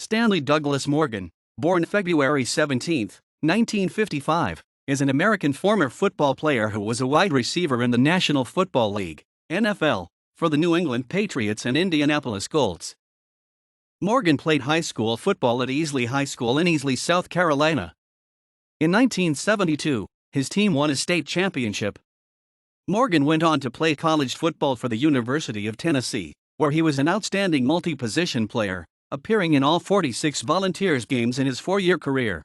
Stanley Douglas Morgan, born February 17, 1955, is an American former football player who was a wide receiver in the National Football League (NFL) for the New England Patriots and Indianapolis Colts. Morgan played high school football at Easley High School in Easley, South Carolina. In 1972, his team won a state championship. Morgan went on to play college football for the University of Tennessee, where he was an outstanding multi-position player, appearing in all 46 Volunteers games in his four-year career.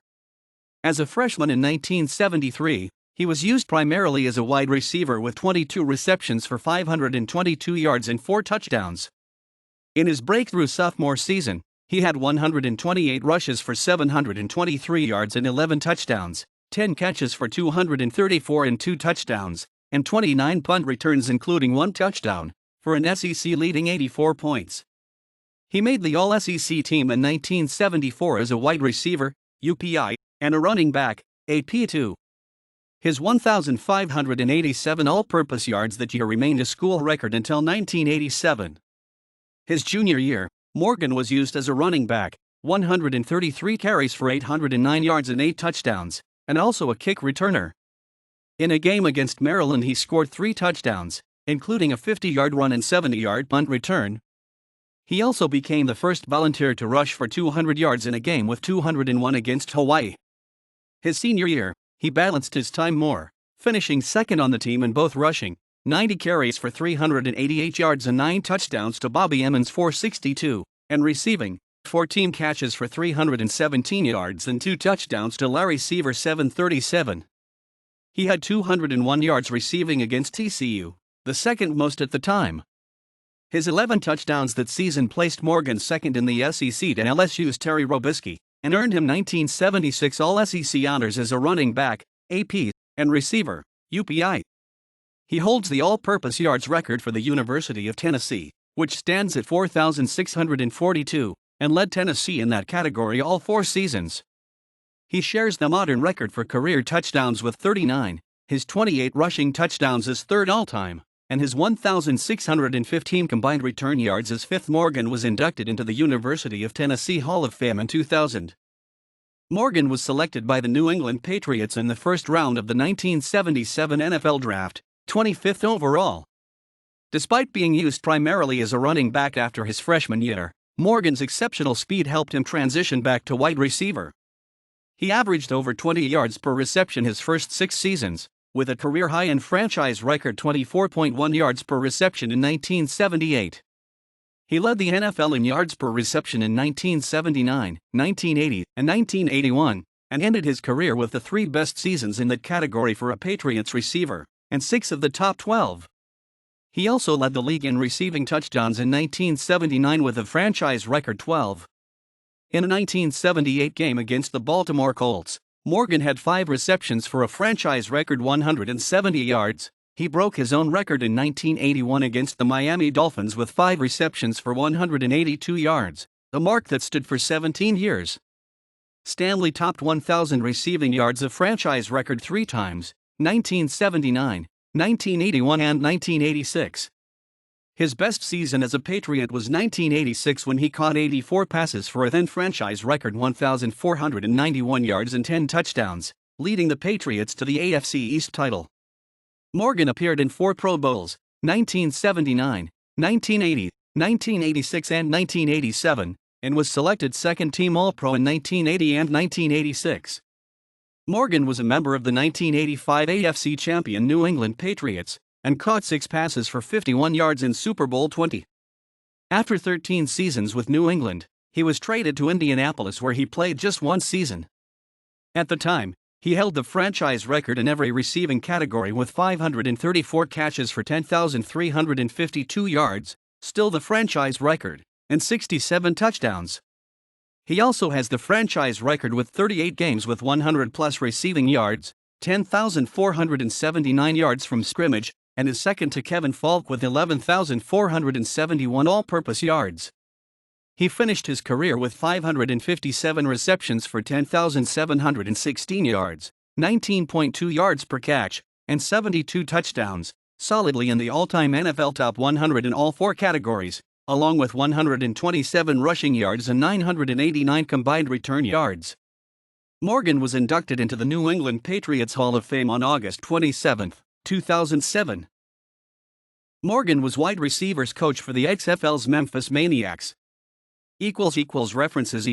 As a freshman in 1973, he was used primarily as a wide receiver with 22 receptions for 522 yards and 4 touchdowns. In his breakthrough sophomore season, he had 128 rushes for 723 yards and 11 touchdowns, 10 catches for 234 and 2 touchdowns, and 29 punt returns including 1 touchdown, for an SEC-leading 84 points. He made the All-SEC team in 1974 as a wide receiver, UPI, and a running back, AP2. His 1,587 all-purpose yards that year remained a school record until 1987. His junior year, Morgan was used as a running back, 133 carries for 809 yards and 8 touchdowns, and also a kick returner. In a game against Maryland he scored 3 touchdowns, including a 50-yard run and 70-yard punt return. He also became the first Volunteer to rush for 200 yards in a game with 201 against Hawaii. His senior year, he balanced his time more, finishing second on the team in both rushing, 90 carries for 388 yards and 9 touchdowns to Bobby Emmons' 462, and receiving, 14 catches for 317 yards and 2 touchdowns to Larry Seaver's 737. He had 201 yards receiving against TCU, the second most at the time. His 11 touchdowns that season placed Morgan second in the SEC to LSU's Terry Robiskie, and earned him 1976 All-SEC honors as a running back, AP, and receiver, UPI. He holds the all-purpose yards record for the University of Tennessee, which stands at 4,642, and led Tennessee in that category all 4 seasons. He shares the modern record for career touchdowns with 39, his 28 rushing touchdowns is third all-time, and his 1,615 combined return yards is fifth. Morgan was inducted into the University of Tennessee Hall of Fame in 2000. Morgan was selected by the New England Patriots in the first round of the 1977 NFL Draft, 25th overall. Despite being used primarily as a running back after his freshman year, Morgan's exceptional speed helped him transition back to wide receiver. He averaged over 20 yards per reception his first 6 seasons, with a career-high and franchise record 24.1 yards per reception in 1978. He led the NFL in yards per reception in 1979, 1980, and 1981, and ended his career with the 3 best seasons in that category for a Patriots receiver, and 6 of the top 12. He also led the league in receiving touchdowns in 1979 with a franchise record 12. In a 1978 game against the Baltimore Colts, Morgan had 5 receptions for a franchise record 170 yards. He broke his own record in 1981 against the Miami Dolphins with 5 receptions for 182 yards, a mark that stood for 17 years. Stanley topped 1,000 receiving yards, a franchise record 3 times, 1979, 1981 and 1986. His best season as a Patriot was 1986 when he caught 84 passes for a then-franchise record 1,491 yards and 10 touchdowns, leading the Patriots to the AFC East title. Morgan appeared in 4 Pro Bowls, 1979, 1980, 1986 and 1987, and was selected second-team All-Pro in 1980 and 1986. Morgan was a member of the 1985 AFC champion New England Patriots, and caught 6 passes for 51 yards in Super Bowl 20. After 13 seasons with New England, he was traded to Indianapolis where he played just 1 season. At the time, he held the franchise record in every receiving category with 534 catches for 10,352 yards, still the franchise record, and 67 touchdowns. He also has the franchise record with 38 games with 100-plus receiving yards, 10,479 yards from scrimmage, and is second to Kevin Falk with 11,471 all-purpose yards. He finished his career with 557 receptions for 10,716 yards, 19.2 yards per catch, and 72 touchdowns, solidly in the all-time NFL top 100 in all 4 categories, along with 127 rushing yards and 989 combined return yards. Morgan was inducted into the New England Patriots Hall of Fame on August 27, 2007. Morgan was wide receivers coach for the XFL's Memphis Maniacs. References